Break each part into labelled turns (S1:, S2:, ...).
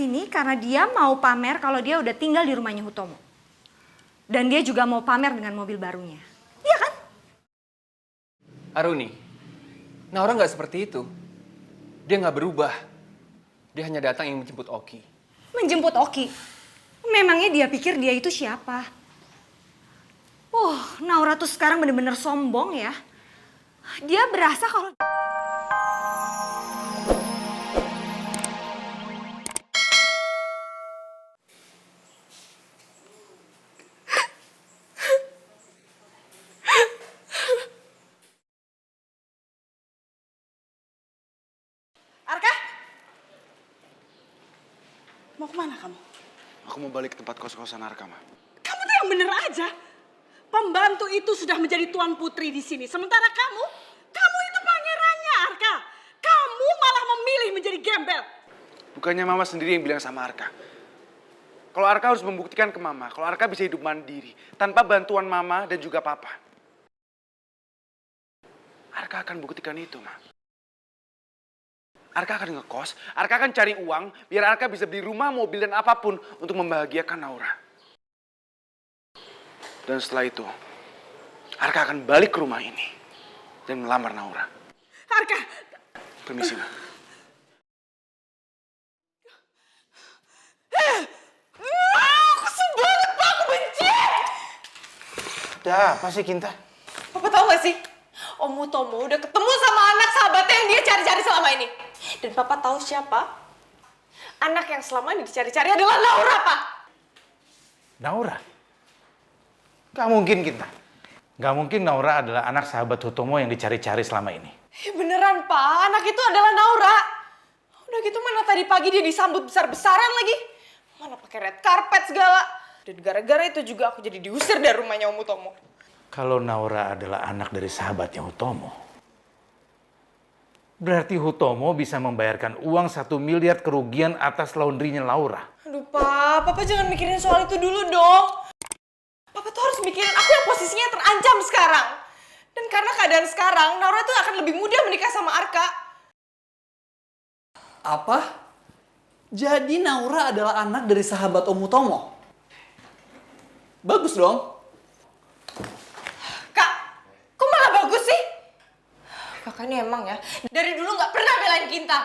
S1: sini karena dia mau pamer kalau dia udah tinggal di rumahnya Hutomo. Dan dia juga mau pamer dengan mobil barunya. Iya kan?
S2: Aruni, Naura nggak seperti itu. Dia nggak berubah. Dia hanya datang ingin menjemput Oki.
S1: Menjemput Oki? Memangnya dia pikir dia itu siapa? Naura tuh sekarang bener-bener sombong ya. Dia berasa kalau...
S3: Arka? Mau kemana kamu?
S4: Aku mau balik ke tempat kos-kosan Arka, Ma.
S3: Kamu tuh yang bener aja. Pembantu itu sudah menjadi tuan putri di sini. Sementara kamu itu pangerannya, Arka. Kamu malah memilih menjadi gembel.
S4: Bukannya Mama sendiri yang bilang sama Arka. Kalau Arka harus membuktikan ke Mama, kalau Arka bisa hidup mandiri tanpa bantuan Mama dan juga Papa. Arka akan buktikan itu, Ma. Arka akan ngekos, Arka akan cari uang biar Arka bisa beli rumah, mobil, dan apapun untuk membahagiakan Naura. Dan setelah itu, Arka akan balik ke rumah ini dan melamar Naura.
S3: Arka!
S4: Permisi, Ma.
S3: Aku banget, Pak. Aku benci!
S4: Ada apa sih, Kinta?
S5: Papa tahu gak sih? Om Hutomo udah ketemu sama anak sahabatnya yang dia cari-cari selama ini. Dan Papa tahu siapa? Anak yang selama ini dicari-cari adalah Naura, Pak.
S6: Naura? Gak mungkin, Kinta. Gak mungkin Naura adalah anak sahabat Hutomo yang dicari-cari selama ini.
S5: Ya beneran, Pak. Anak itu adalah Naura. Udah gitu mana tadi pagi dia disambut besar-besaran lagi. Mana pakai red carpet segala. Dan gara-gara itu juga aku jadi diusir dari rumahnya Om Hutomo.
S6: Kalau Naura adalah anak dari sahabatnya Hutomo, berarti Hutomo bisa membayarkan uang 1 miliar kerugian atas laundrynya Naura.
S5: Aduh, Pak. Papa jangan mikirin soal itu dulu dong. Papa tuh harus mikirin aku yang posisinya terancam sekarang. Dan karena keadaan sekarang, Naura tuh akan lebih mudah menikah sama Arka.
S7: Apa? Jadi Naura adalah anak dari sahabat Om Hutomo? Bagus dong.
S5: Kak, kok malah bagus sih? Kakak ini emang ya, dari dulu nggak pernah belain Kinta.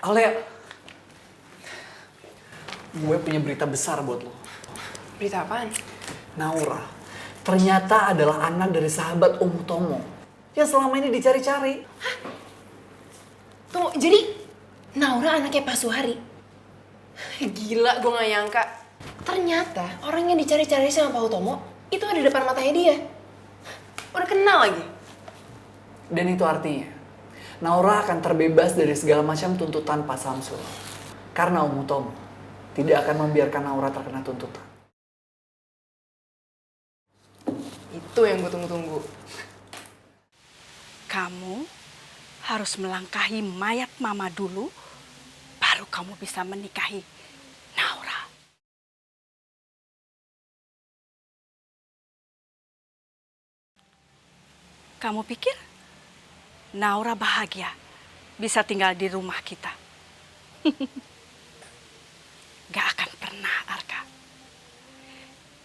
S7: Alea, gue punya berita besar buat lo.
S5: Berita apaan?
S7: Naura ternyata adalah anak dari sahabat Om Hutomo yang selama ini dicari-cari.
S5: Tunggu, jadi Naura anaknya Pak Suhari? Gila, gue gak nyangka. Ternyata orang yang dicari-cari sama Pak Hutomo itu ada di depan matanya dia. Udah kenal lagi.
S7: Dan itu artinya Naura akan terbebas dari segala macam tuntutan Pak Samsul. Karena Om Hutomo tidak akan membiarkan Naura terkena tuntutan.
S5: Itu yang gue tunggu-tunggu.
S3: Kamu harus melangkahi mayat Mama dulu, baru kamu bisa menikahi Naura. Kamu pikir Naura bahagia bisa tinggal di rumah kita? Gak akan pernah, Arka.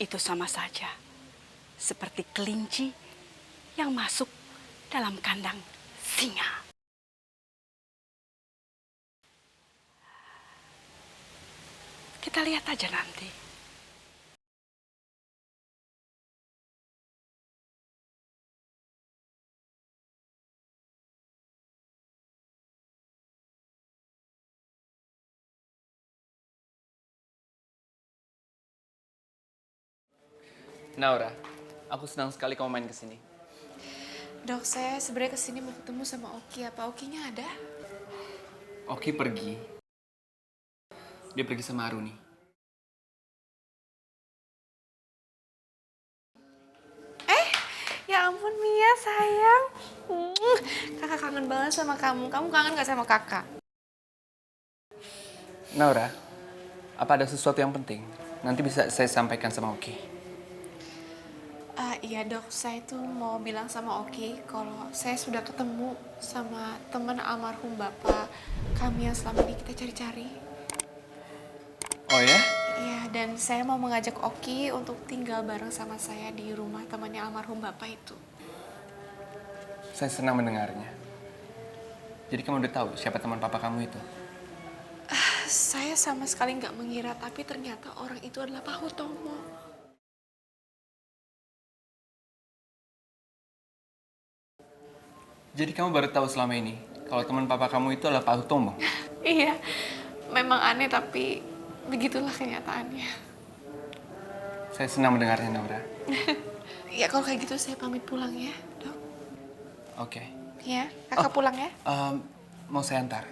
S3: Itu sama saja seperti kelinci yang masuk dalam kandang singa. Kita lihat aja nanti.
S2: Naura, aku senang sekali kamu main kesini.
S8: Dok, saya sebenarnya kesini mau ketemu sama Oki. Apa Okinya ada?
S2: Oki pergi. Dia pergi sama Aruni.
S8: Ya ampun Mia, sayang. Kakak kangen banget sama kamu. Kamu kangen gak sama kakak?
S2: Naura, Apa ada sesuatu yang penting? Nanti bisa saya sampaikan sama Oki.
S8: Iya dok, saya tuh mau bilang sama Oki kalau saya sudah ketemu sama teman almarhum bapak kami yang selama ini kita cari-cari.
S2: Oh ya?
S8: Iya, dan saya mau mengajak Oki untuk tinggal bareng sama saya di rumah temannya almarhum bapak itu.
S2: Saya senang mendengarnya. Jadi kamu udah tahu siapa teman papa kamu itu?
S8: Saya sama sekali nggak mengira, tapi ternyata orang itu adalah Pak Hutomo.
S2: Jadi kamu baru tahu selama ini kalau teman papa kamu itu adalah Pak Hutomo?
S8: Iya, memang aneh tapi begitulah kenyataannya.
S2: Saya senang mendengarnya, Naura.
S8: Ya kalau kayak gitu saya pamit pulang ya, dok.
S2: Oke.
S8: Ya, kakak pulang ya.
S2: Mau saya antar?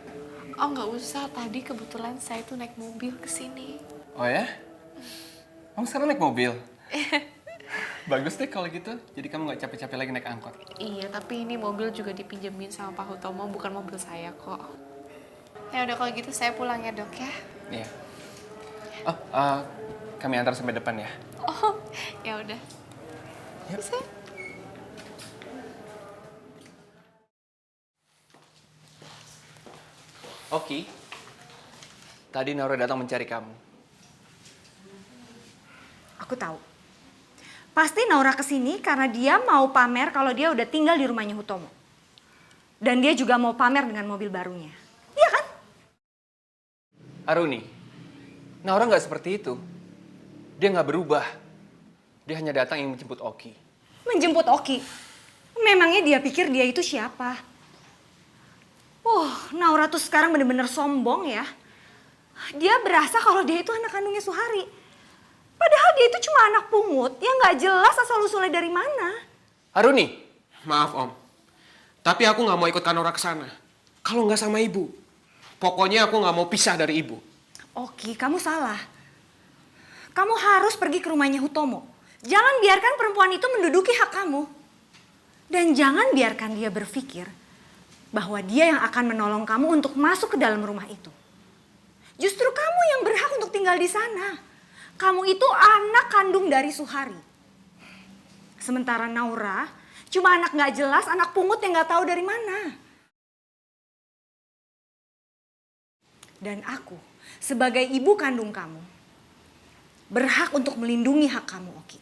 S8: Oh nggak usah, tadi kebetulan saya tuh naik mobil ke sini.
S2: Oh ya? Kamu sekarang naik mobil? Bagus deh kalau gitu. Jadi kamu nggak capek-capek lagi naik angkot.
S8: Iya, tapi ini mobil juga dipinjemin sama Pak Hutomo, bukan mobil saya kok. Ya udah kalau gitu saya pulang ya dok ya.
S2: Iya. Oh, kami antar sampai depan ya.
S8: Oh, ya udah.
S2: Yuk.
S8: Bisa?
S2: Oki, tadi Naura datang mencari kamu.
S1: Aku tahu. Pasti Naura kesini karena dia mau pamer kalau dia udah tinggal di rumahnya Hutomo. Dan dia juga mau pamer dengan mobil barunya. Iya kan?
S2: Aruni, Naura nggak seperti itu. Dia nggak berubah. Dia hanya datang ingin menjemput Oki.
S1: Menjemput Oki? Memangnya dia pikir dia itu siapa? Naura tuh sekarang bener-bener sombong ya. Dia berasa kalau dia itu anak kandungnya Suhari. Padahal dia itu cuma anak pungut yang nggak jelas asal-usulnya dari mana.
S2: Aruni,
S9: Maaf Om, tapi aku nggak mau ikut Kanora ke sana. Kalau nggak sama ibu, pokoknya aku nggak mau pisah dari ibu.
S1: Oki, kamu salah. Kamu harus pergi ke rumahnya Hutomo. Jangan biarkan perempuan itu menduduki hak kamu. Dan jangan biarkan dia berpikir bahwa dia yang akan menolong kamu untuk masuk ke dalam rumah itu. Justru kamu yang berhak untuk tinggal di sana. Kamu itu anak kandung dari Suhari. Sementara Naura cuma anak gak jelas, anak pungut yang gak tahu dari mana. Dan aku sebagai ibu kandung kamu berhak untuk melindungi hak kamu, Oki.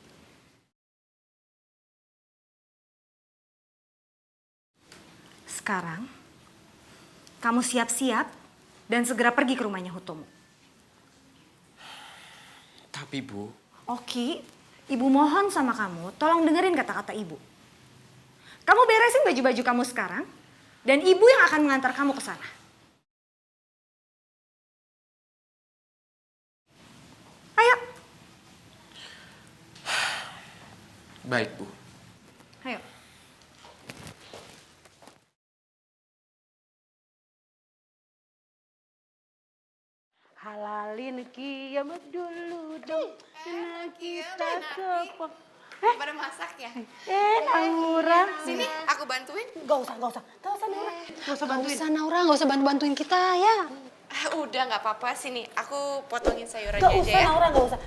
S1: Sekarang kamu siap-siap dan segera pergi ke rumahnya Hutomo.
S9: Tapi Bu,
S1: Oki, ibu mohon sama kamu, tolong dengerin kata-kata ibu. Kamu beresin baju-baju kamu sekarang, dan ibu yang akan mengantar kamu ke sana. Ayo.
S9: baik Bu.
S1: Ayo.
S3: Halalin kiamat dulu dong. Karena kita sepok.
S8: Pada masak ya?
S3: Naura.
S8: Sini, aku bantuin.
S3: Gak usah Naura. Gak usah bantuin.
S10: Naura, nggak usah bantu-bantuin kita ya.
S8: Udah nggak apa-apa, sini aku potongin sayurannya
S3: Gak
S8: aja
S3: usah
S8: ya.
S3: Naura, gak usah.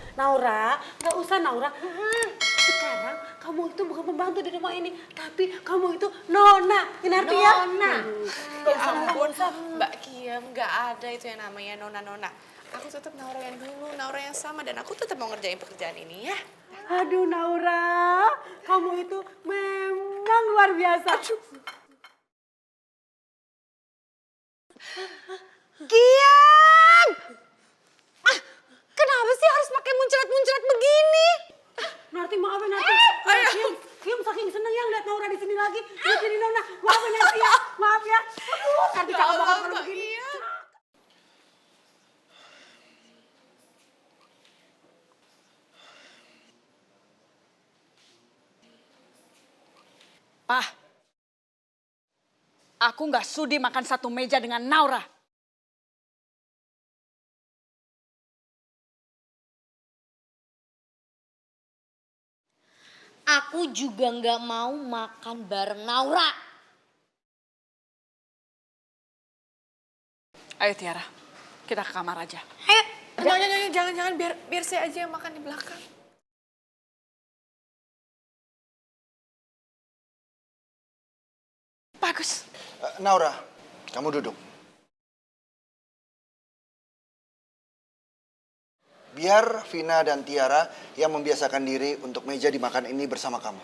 S3: Gak usah Naura. Sekarang kamu itu bukan pembantu di rumah ini, tapi kamu itu nona. Ini artinya
S8: Nona.
S3: Gak
S8: Ya
S3: usah, Naura,
S8: ampun,
S3: gak usah.
S8: Mbak Kiem, nggak ada itu yang namanya nona-nona. Aku tetap Naura yang dulu, Naura yang sama, dan aku tetap mau ngerjain pekerjaan ini ya.
S3: Aduh Naura, kamu itu memang luar biasa.
S10: Kiam! Kenapa sih harus pakai muncrat-muncrat begini?
S3: Narti maafin Narti. Kiam saking seneng ya ngeliat Naura di sini lagi. Dia jadi nona. Maafin Narti ya, maaf ya. Aduh, Narti cakep banget kalau begini.
S11: Pak, aku nggak sudi makan satu meja dengan Naura.
S10: Aku juga nggak mau makan bareng Naura.
S11: Ayo Tiara, kita ke kamar aja.
S10: Ayo.
S8: Jangan, biar saya aja yang makan di belakang. Bagus.
S12: Naura, kamu duduk. Biar Vina dan Tiara yang membiasakan diri untuk meja dimakan ini bersama kamu.